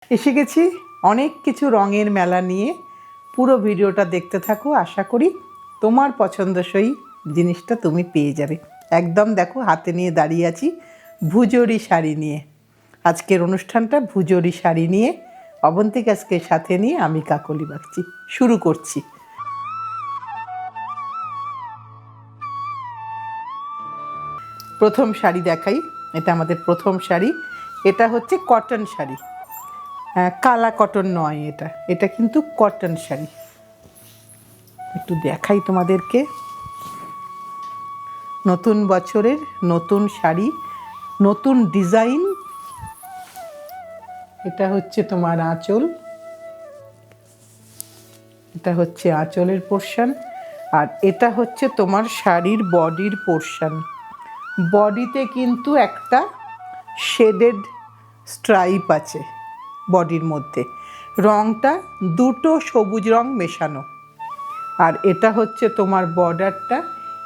এসে গেছি অনেক কিছু রঙের মেলা নিয়ে। পুরো ভিডিওটা দেখতে থাকো, আশা করি তোমার পছন্দসই জিনিসটা তুমি পেয়ে যাবে। একদম দেখো হাতে নিয়ে দাঁড়িয়ে আছি ভুজরি শাড়ি নিয়ে। আজকের অনুষ্ঠানটা ভুজরি শাড়ি নিয়ে, অবন্তিক আজকে সাথে নিয়ে আমি কাকলি বাগচি। শুরু করছি। প্রথম শাড়ি দেখাই, এটা আমাদের প্রথম শাড়ি। এটা হচ্ছে কটন শাড়ি, কালা কটন নয়, এটা কিন্তু কটন শাড়ি। একটু দেখাই তোমাদেরকে। নতুন বছরের নতুন শাড়ি, নতুন ডিজাইন। এটা হচ্ছে তোমার আঁচল, এটা হচ্ছে আঁচলের পোর্শন, আর এটা হচ্ছে তোমার শাড়ির বডির পোর্শন। বডিতে কিন্তু একটা শেডেড স্ট্রাইপ আছে বডির মধ্যে, রঙটা দুটো সবুজ রং মেশানো। আর এটা হচ্ছে তোমার বর্ডারটা।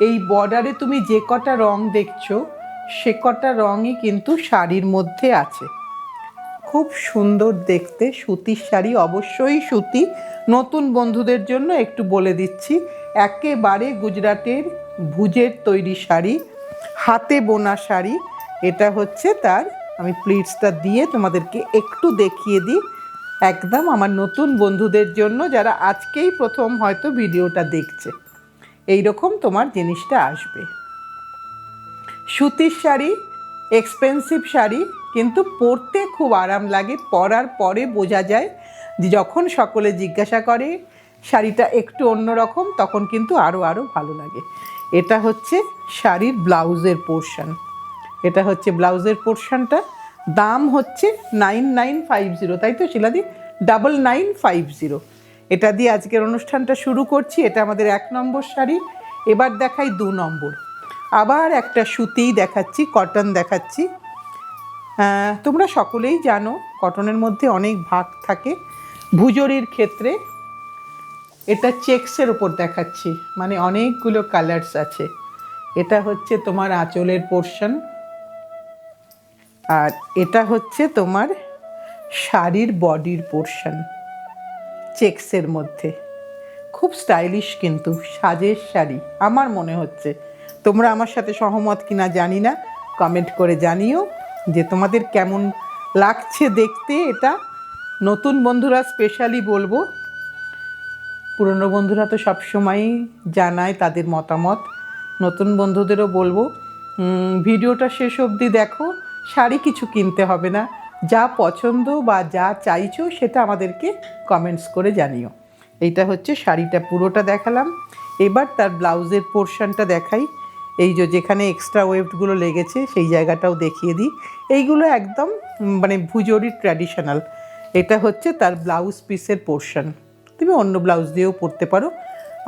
এই বর্ডারে তুমি যে কটা রং দেখছো সে কটা রঙই কিন্তু শাড়ির মধ্যে আছে। খুব সুন্দর দেখতে, সুতির শাড়ি, অবশ্যই সুতি। নতুন বন্ধুদের জন্য একটু বলে দিচ্ছি, একেবারে গুজরাটের ভুজের তৈরি শাড়ি, হাতে বোনা শাড়ি। এটা হচ্ছে তার, আমি প্লিটসটা দিয়ে তোমাদেরকে একটু দেখিয়ে দিই। একদম আমার নতুন বন্ধুদের জন্য, যারা আজকেই প্রথম হয়তো ভিডিওটা দেখছে, এই রকম তোমার জিনিসটা আসবে। সুতির শাড়ি, এক্সপেন্সিভ শাড়ি, কিন্তু পরতে খুব আরাম লাগে। পরার পরে বোঝা যায় যে যখন সকলে জিজ্ঞাসা করে শাড়িটা একটু অন্যরকম, তখন কিন্তু আরও ভালো লাগে। এটা হচ্ছে শাড়ির ব্লাউজের পোর্শন। এটা হচ্ছে ব্লাউজের পোর্শনটা। দাম হচ্ছে 9950, তাই তো শিলাদি? 9950। এটা দিয়ে আজকের অনুষ্ঠানটা শুরু করছি। এটা আমাদের 1 নম্বর শাড়ি। এবার দেখাই 2 নম্বর। আবার একটা সুতিই দেখাচ্ছি, কটন দেখাচ্ছি। তোমরা সকলেই জানো কটনের মধ্যে অনেক ভাগ থাকে। ভুজরির ক্ষেত্রে এটা চেক্সের ওপর দেখাচ্ছি, মানে অনেকগুলো কালার্স আছে। এটা হচ্ছে তোমার আঁচলের পোর্শন, আর এটা হচ্ছে তোমার শাড়ির বডির পোর্শন চেক্সের মধ্যে। খুব স্টাইলিশ কিন্তু সাজের শাড়ি আমার মনে হচ্ছে। তোমরা আমার সাথে সহমত কিনা জানি না, কমেন্ট করে জানিও যে তোমাদের কেমন লাগছে দেখতে এটা। নতুন বন্ধুরা স্পেশালি বলবো, পুরনো বন্ধুরা তো সবসময়ই জানায় তাদের মতামত। নতুন বন্ধুদেরও বলবো, ভিডিওটা শেষ অবধি দেখো। শাড়ি কিছু কিনতে হবে না, যা পছন্দ বা যা চাইছো সেটা আমাদেরকে কমেন্টস করে জানিও। এইটা হচ্ছে শাড়িটা পুরোটা দেখালাম। এবার তার ব্লাউজের পোর্শনটা দেখাই। এই যে যেখানে এক্সট্রা ওয়েভগুলো লেগেছে সেই জায়গাটাও দেখিয়ে দিই। এইগুলো একদম মানে ভুজরির ট্র্যাডিশনাল। এটা হচ্ছে তার ব্লাউজ পিসের পোর্শন। তুমি অন্য ব্লাউজ দিয়েও পরতে পারো,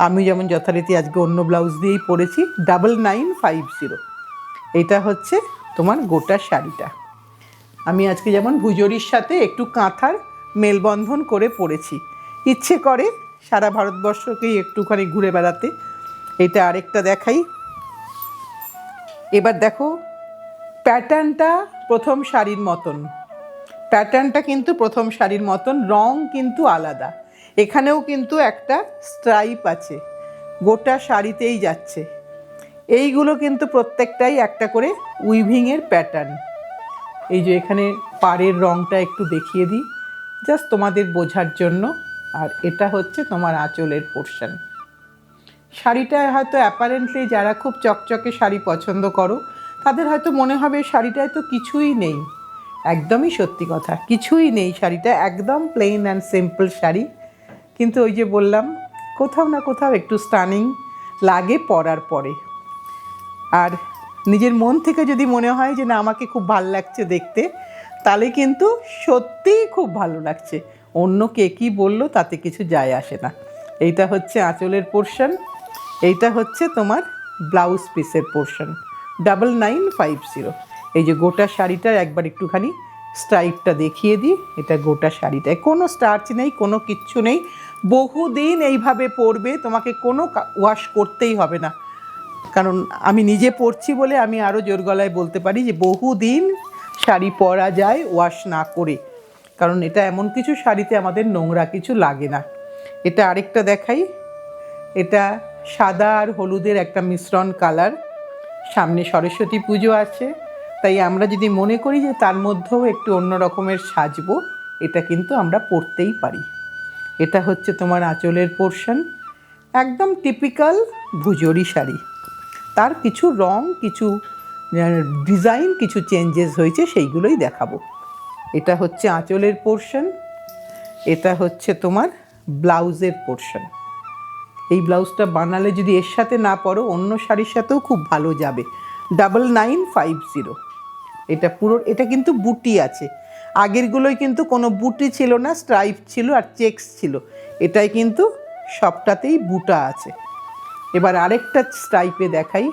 আমি যেমন যথারীতি আজকে অন্য ব্লাউজ দিয়েই পরেছি। 9950। এটা হচ্ছে তোমার গোটা শাড়িটা। আমি আজকে যেমন ভুজরির সাথে একটু কাঁথার মেলবন্ধন করে পরেছি, ইচ্ছে করে সারা ভারতবর্ষকেই একটুখানি ঘুরে বেড়াতে। এটা আরেকটা দেখাই। এবার দেখো প্যাটার্নটা প্রথম শাড়ির মতন, প্যাটার্নটা কিন্তু প্রথম শাড়ির মতন, রং কিন্তু আলাদা। এখানেও কিন্তু একটা স্ট্রাইপ আছে, গোটা শাড়িতেই যাচ্ছে। এইগুলো কিন্তু প্রত্যেকটাই একটা করে উইভিংয়ের প্যাটার্ন। এই যে এখানে পাড়ের রংটা একটু দেখিয়ে দিই জাস্ট তোমাদের বোঝার জন্য। আর এটা হচ্ছে তোমার আঁচলের পোর্শন। শাড়িটা হয়তো অ্যাপারেন্টলি যারা খুব চকচকে শাড়ি পছন্দ করো তাদের হয়তো মনে হবে শাড়িটায় তো কিছুই নেই। একদমই সত্যি কথা, কিছুই নেই। শাড়িটা একদম প্লেন অ্যান্ড সিম্পল শাড়ি, কিন্তু ওই যে বললাম কোথাও না কোথাও একটু স্টানিং লাগে পরার পরে। আর নিজের মন থেকে যদি মনে হয় যে না আমাকে খুব ভালো লাগছে দেখতে, তাহলে কিন্তু সত্যিই খুব ভালো লাগছে। অন্য কে কী বললো তাতে কিছু যায় আসে না। এইটা হচ্ছে আঁচলের পোর্শন, এইটা হচ্ছে তোমার ব্লাউজ পিসের পোর্শন। 9950। এই যে গোটা শাড়িটার একবার একটুখানি স্ট্রাইপটা দেখিয়ে দিই। এটা গোটা শাড়িটায় কোনো স্টার্চ নেই, কোনো কিচ্ছু নেই। বহুদিন এইভাবে পরবে, তোমাকে কোনো ওয়াশ করতেই হবে না। কারণ আমি নিজে পরছি বলে আমি আরও জোর গলায় বলতে পারি যে বহুদিন শাড়ি পরা যায় ওয়াশ না করে। কারণ এটা এমন কিছু শাড়িতে আমাদের নোংরা কিছু লাগে না। এটা আরেকটা দেখাই, এটা সাদা আর হলুদের একটা মিশ্রণ কালার। সামনে সরস্বতী পুজো আছে, তাই আমরা যদি মনে করি যে তার মধ্যেও একটু অন্য রকমের সাজবো, এটা কিন্তু আমরা পরতেই পারি। এটা হচ্ছে তোমার আঁচলের পোর্শন, একদম টিপিক্যাল ভুজরি শাড়ি। তার কিছু রং, কিছু ডিজাইন, কিছু চেঞ্জেস হয়েছে, সেইগুলোই দেখাবো। এটা হচ্ছে আঁচলের পোর্শন, এটা হচ্ছে তোমার ব্লাউজের পোর্শন। এই ব্লাউজটা বানালে যদি এর সাথে না পরো, অন্য শাড়ির সাথেও খুব ভালো যাবে। 9950। এটা পুরো, এটা কিন্তু বুটি আছে। আগেরগুলোই কিন্তু কোনো বুটি ছিল না, স্ট্রাইপ ছিল আর চেকস ছিল। এটাই কিন্তু সবটাতেই বুটা আছে। এবার আরেকটা স্ট্রাইপে দেখাই,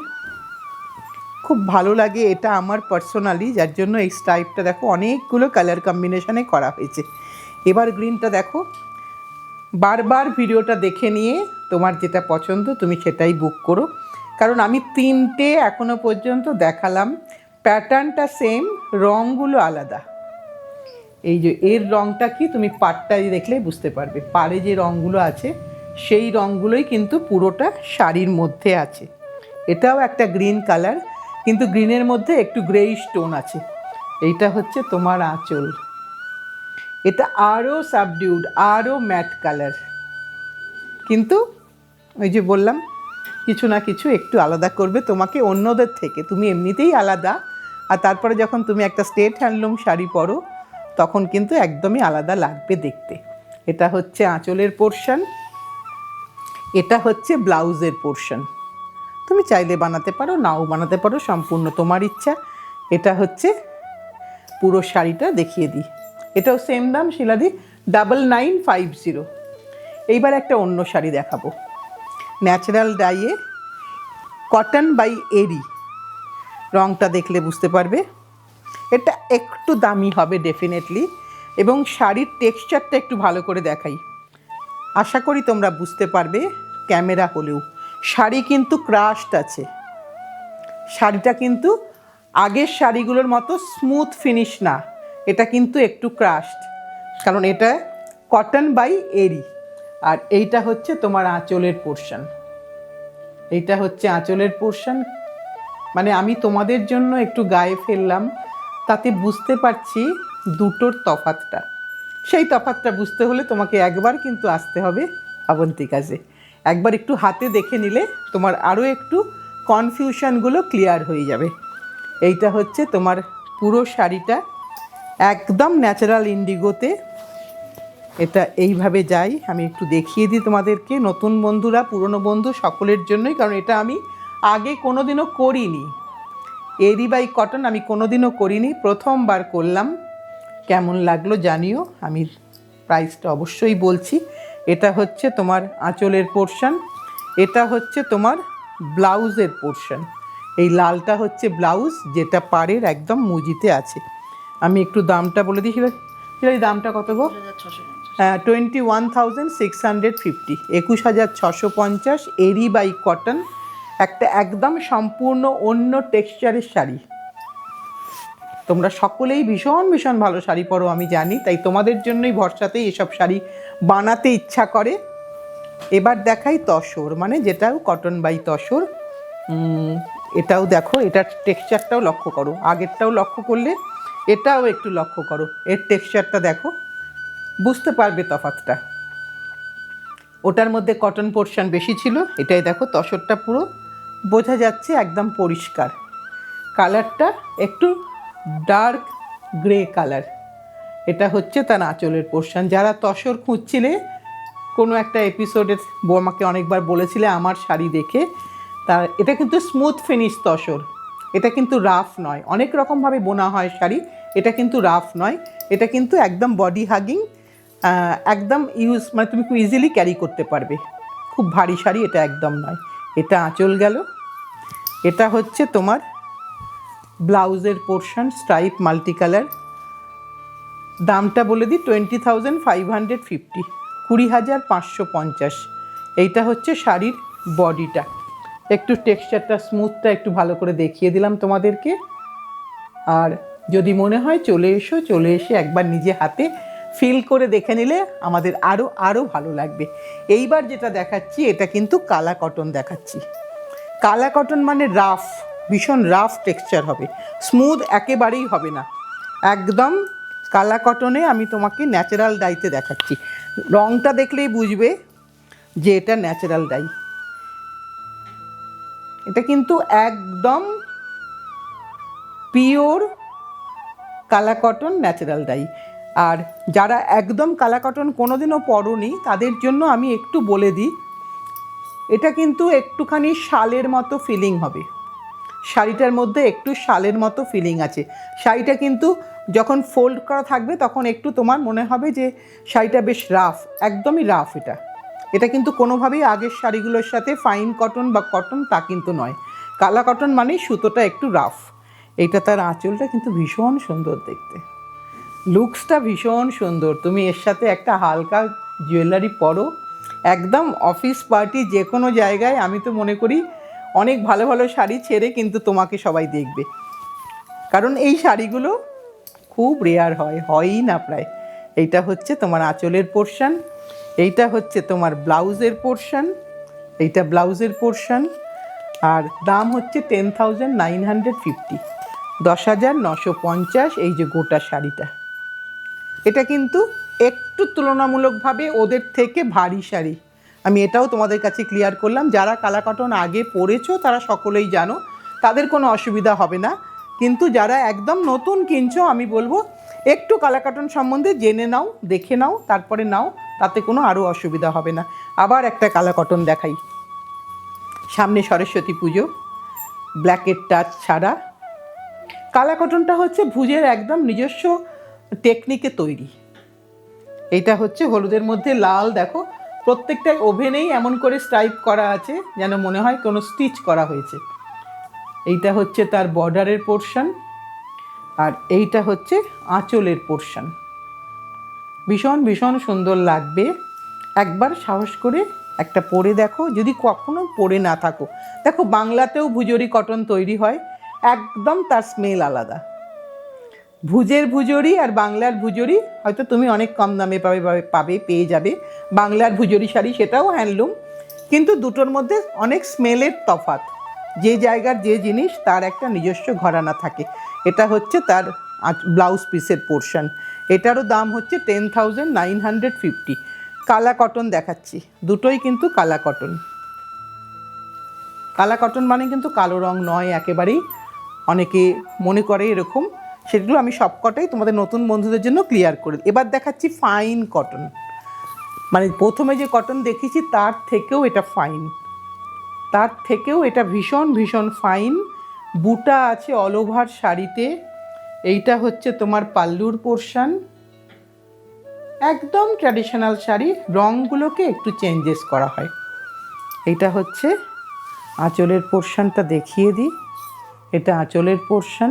খুব ভালো লাগে এটা আমার পার্সোনালি, যার জন্য এই স্ট্রাইপটা দেখো অনেকগুলো কালার কম্বিনেশনে করা হয়েছে। এবার গ্রিনটা দেখো, বারবার ভিডিওটা দেখে নিয়ে তোমার যেটা পছন্দ তুমি সেটাই বুক করো, কারণ আমি 3টে এখনো পর্যন্ত দেখালাম, প্যাটার্নটা সেম, রঙগুলো আলাদা। এই যে এর রঙটা কি তুমি পাড়টাই দেখলেই বুঝতে পারবে, পাড়ে যে রঙগুলো আছে সেই রঙগুলোই কিন্তু পুরোটা শাড়ির মধ্যে আছে। এটাও একটা গ্রিন কালার, কিন্তু গ্রিনের মধ্যে একটু গ্রেইশ টোন আছে। এইটা হচ্ছে তোমার আঁচল, এটা আরও সাবডিউড, আরও ম্যাট কালার, কিন্তু ওই যে বললাম কিছু না কিছু একটু আলাদা করবে তোমাকে অন্যদের থেকে। তুমি এমনিতেই আলাদা, আর তারপরে যখন তুমি একটা স্টেট হ্যান্ডলুম শাড়ি পরো তখন কিন্তু একদমই আলাদা লাগবে দেখতে। এটা হচ্ছে আঁচলের পোর্শন, এটা হচ্ছে ব্লাউজের পোর্শন। তুমি চাইলে বানাতে পারো, নাও বানাতে পারো, সম্পূর্ণ তোমার ইচ্ছা। এটা হচ্ছে পুরো শাড়িটা দেখিয়ে দিই, এটাও সেম দাম শিলাদি, 9950। এইবার একটা অন্য শাড়ি দেখাবো, ন্যাচারাল ডাইয়ে কটন বাই এরি। রঙটা দেখলে বুঝতে পারবে এটা একটু দামি হবে ডেফিনেটলি, এবং শাড়ির টেক্সচারটা একটু ভালো করে দেখাই, আশা করি তোমরা বুঝতে পারবে ক্যামেরা হলেও। শাড়ি কিন্তু ক্রাশড আছে, শাড়িটা কিন্তু আগের শাড়িগুলোর মতো স্মুথ ফিনিশ না, এটা কিন্তু একটু ক্রাশড, কারণ এটা কটন বাই এরি। আর এইটা হচ্ছে তোমার আঁচলের পোর্শন, এইটা হচ্ছে আঁচলের পোর্শন। মানে আমি তোমাদের জন্য একটু গায়ে ফেললাম, তাতে বুঝতে পারছি দুটোর তফাতটা। সেই তফাতটা বুঝতে হলে তোমাকে একবার কিন্তু আসতে হবে অবন্তিকাজে, একবার একটু হাতে দেখে নিলে তোমার আরও একটু কনফিউশনগুলো ক্লিয়ার হয়ে যাবে। এইটা হচ্ছে তোমার পুরো শাড়িটা একদম ন্যাচারাল ইন্ডিগোতে। এটা এইভাবে যাই, আমি একটু দেখিয়ে দিই তোমাদেরকে, নতুন বন্ধুরা পুরনো বন্ধু সকলের জন্যই, কারণ এটা আমি আগে কোনোদিনও করিনি। এরি বাই কটন আমি কোনোদিনও করিনি, প্রথমবার করলাম। কেমন লাগলো জানিও, আমি প্রাইসটা অবশ্যই বলছি। এটা হচ্ছে তোমার আঁচলের পোর্শন, এটা হচ্ছে তোমার ব্লাউজের পোর্শন। এই লালটা হচ্ছে ব্লাউজ, যেটা পাড়ের একদম মুজিতে আছে। আমি একটু দামটা বলে দিই, এই দামটা কত গো? 21,650, 21,650 এরি বাই কটন, একটা একদম সম্পূর্ণ অন্য টেক্সচারের শাড়ি। তোমরা সকলেই ভীষণ ভীষণ ভালো শাড়ি পরো আমি জানি, তাই তোমাদের জন্যই ভরসাতেই এসব শাড়ি বানাতে ইচ্ছা করে। এবার দেখাই তসর, মানে যেটাও কটন বাই তসর। এটাও দেখো, এটার টেক্সচারটাও লক্ষ্য করো, আগেরটাও লক্ষ্য করলে এটাও একটু লক্ষ্য করো, এর টেক্সচারটা দেখো, বুঝতে পারবে তফাৎটা। ওটার মধ্যে কটন পোর্শন বেশি ছিল, এটাই দেখো তসরটা পুরো বোঝা যাচ্ছে একদম পরিষ্কার। কালারটা একটু ডার্ক গ্রে কালার। এটা হচ্ছে তার আঁচলের পোর্শন। যারা তসর খুঁজছিলে, কোনো একটা এপিসোডে আমাকে অনেকবার বলেছিলে আমার শাড়ি দেখে, তার এটা কিন্তু স্মুথ ফিনিশ তসর, এটা কিন্তু রাফ নয়। অনেক রকমভাবে বোনা হয় শাড়ি, এটা কিন্তু রাফ নয়, এটা কিন্তু একদম বডি হাগিং, একদম মানে তুমি খুব ইজিলি ক্যারি করতে পারবে, খুব ভারী শাড়ি এটা একদম নয়। এটা আঁচল গেল, এটা হচ্ছে তোমার ব্লাউজের পোর্শন, স্ট্রাইপ মাল্টি কালার। দামটা বলে দিই 20,550, 20,550। এইটা হচ্ছে শাড়ির বডিটা। একটু টেক্সচারটা, স্মুথটা একটু ভালো করে দেখিয়ে দিলাম তোমাদেরকে। আর যদি মনে হয় চলে এসো, চলে এসে একবার নিজে হাতে ফিল করে দেখে নিলে আমাদের আরও আরও ভালো লাগবে। এইবার যেটা দেখাচ্ছি এটা কিন্তু কালা কটন দেখাচ্ছি। কালা কটন মানে রাফ, ভীষণ রাফ টেক্সচার হবে, স্মুথ একেবারেই হবে না, একদম কালা কটনে আমি তোমাকে ন্যাচারাল ডাইতে দেখাচ্ছি। রঙটা দেখলেই বুঝবে যে এটা ন্যাচারাল ডাই। এটা কিন্তু একদম পিওর কালা কটন ন্যাচারাল ডাই। আর যারা একদম কালা কটন কোনোদিনও পরোনি তাদের জন্য আমি একটু বলে দিই, এটা কিন্তু একটুখানি শালের মতো ফিলিং হবে, শাড়িটার মধ্যে একটু শালের মতো ফিলিং আছে। শাড়িটা কিন্তু যখন ফোল্ড করা থাকবে তখন একটু তোমার মনে হবে যে শাড়িটা বেশ রাফ, একদমই রাফ। এটা কিন্তু কোনোভাবেই আগের শাড়িগুলোর সাথে ফাইন কটন বা কটন তা কিন্তু নয়। কালা কটন মানেই সুতোটা একটু রাফ। এইটা তার আঁচলটা কিন্তু ভীষণ সুন্দর দেখতে, লুকসটা ভীষণ সুন্দর। তুমি এর সাথে একটা হালকা জুয়েলারি পরো, একদম অফিস পার্টি যে কোনো জায়গায়, আমি তো মনে করি অনেক ভালো ভালো শাড়ি ছেড়ে কিন্তু তোমাকে সবাই দেখবে, কারণ এই শাড়িগুলো খুব রেয়ার হয়ই না প্রায়। এইটা হচ্ছে তোমার আঁচলের পোর্শন, এইটা হচ্ছে তোমার ব্লাউজের পোর্শন, এইটা ব্লাউজের পোর্শন। আর দাম হচ্ছে 10,950, 10,950 এই যে গোটা শাড়িটা। এটা কিন্তু একটু তুলনামূলকভাবে ওদের থেকে ভারী শাড়ি, আমি এটাও তোমাদের কাছে ক্লিয়ার করলাম। যারা কালা কটন আগে পরেছো তারা সকলেই জানো, তাদের কোনো অসুবিধা হবে না। কিন্তু যারা একদম নতুন কিনছো আমি বলবো একটু কালা কটন সম্বন্ধে জেনে নাও, দেখে নাও, তারপরে নাও, তাতে কোনো আরও অসুবিধা হবে না। আবার একটা কালা কটন দেখাই। সামনে সরস্বতী পুজো, ব্ল্যাকের টাচ ছাড়া। কালা কটনটা হচ্ছে ভুজের একদম নিজস্ব টেকনিকে তৈরি। এইটা হচ্ছে হলুদের মধ্যে লাল, দেখো প্রত্যেকটাই ওভেনেই এমন করে স্ট্রাইপ করা আছে যেন মনে হয় কোনো স্টিচ করা হয়েছে। এইটা হচ্ছে তার বর্ডারের পোর্শন, আর এইটা হচ্ছে আঁচলের পোর্শন। ভীষণ ভীষণ সুন্দর লাগবে, একবার সাহস করে একটা পরে দেখো যদি কখনো পরে না থাকো। দেখো বাংলাতেও ভুজরি কটন তৈরি হয়, একদম তার স্মেল আলাদা। ভুজের ভুজরি আর বাংলার ভুজরি হয়তো তুমি অনেক কম দামে পেয়ে যাবে। বাংলার ভুজরি শাড়ি সেটাও হ্যান্ডলুম, কিন্তু দুটোর মধ্যে অনেক স্মেলের তফাৎ। যে জায়গার যে জিনিস তার একটা নিজস্ব ঘরানা থাকে। এটা হচ্ছে তার ব্লাউজ পিসের পোর্শন, এটারও দাম হচ্ছে 10,950। কালা কটন দেখাচ্ছি, দুটোই কিন্তু কালা কটন। কালা কটন মানে কিন্তু কালো রং নয় একেবারেই, অনেকে মনে করে এরকম, সেগুলো আমি সবকটাই তোমাদের নতুন বন্ধুদের জন্য ক্লিয়ার করে। এবার দেখাচ্ছি ফাইন কটন, মানে প্রথমে যে কটন দেখিয়েছি তার থেকেও এটা ফাইন, তার থেকেও এটা ভীষণ ভীষণ ফাইন। বুটা আছে অল ওভার শাড়িতে। এইটা হচ্ছে তোমার পাল্লুর পোর্শন, একদম ট্র্যাডিশনাল শাড়ি, রঙগুলোকে একটু চেঞ্জেস করা হয়। এইটা হচ্ছে আঁচলের পোর্শনটা দেখিয়ে দিই, এটা আঁচলের পোর্শন,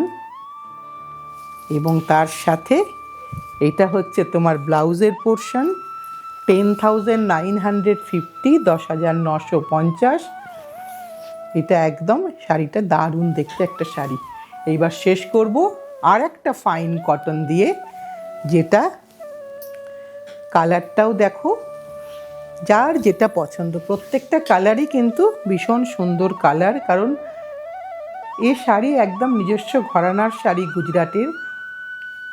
এবং তার সাথে এটা হচ্ছে তোমার ব্লাউজের পোর্শন। 10,950, 10,950। এটা একদম শাড়িটা দারুণ দেখতে একটা শাড়ি। এইবার শেষ করব আর একটা ফাইন কটন দিয়ে, যেটা কালারটাও দেখো যার যেটা পছন্দ, প্রত্যেকটা কালারই কিন্তু ভীষণ সুন্দর কালার, কারণ এ শাড়ি একদম নিজস্ব ঘরানার শাড়ি গুজরাটের,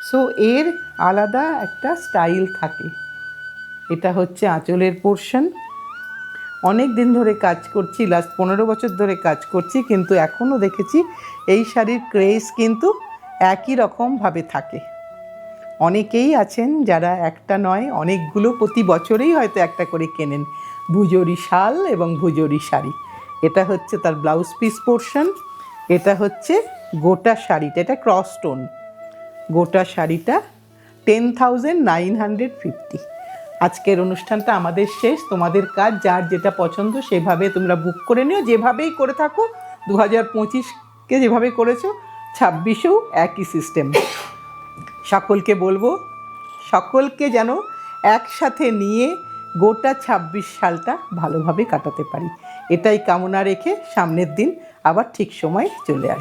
সো এর আলাদা একটা স্টাইল থাকে। এটা হচ্ছে আঁচলের পোর্শন। অনেক দিন ধরে কাজ করছি, লাস্ট 15 বছর ধরে কাজ করছি, কিন্তু এখনও দেখেছি এই শাড়ির ক্রেজ কিন্তু একই রকমভাবে থাকে। অনেকেই আছেন যারা একটা নয় অনেকগুলো প্রতি বছরেই হয়তো একটা করে কেনেন ভুজরি শাল এবং ভুজরি শাড়ি। এটা হচ্ছে তার ব্লাউজ পিস পোর্শন, এটা হচ্ছে গোটা শাড়িটা, এটা ক্রস স্টোন। গোটা শাড়িটা 10,950। আজকের অনুষ্ঠানটা আমাদের শেষ। তোমাদের কাজ যার যেটা পছন্দ সেভাবে তোমরা বুক করে নিও, যেভাবেই করে থাকো। 2025কে যেভাবে করেছো 26এও একই সিস্টেম। সকলকে বলবো, সকলকে যেন একসাথে নিয়ে গোটা 26 সালটা ভালোভাবে কাটাতে পারি, এটাই কামনা রেখে সামনের দিন আবার ঠিক সময় চলে আসি।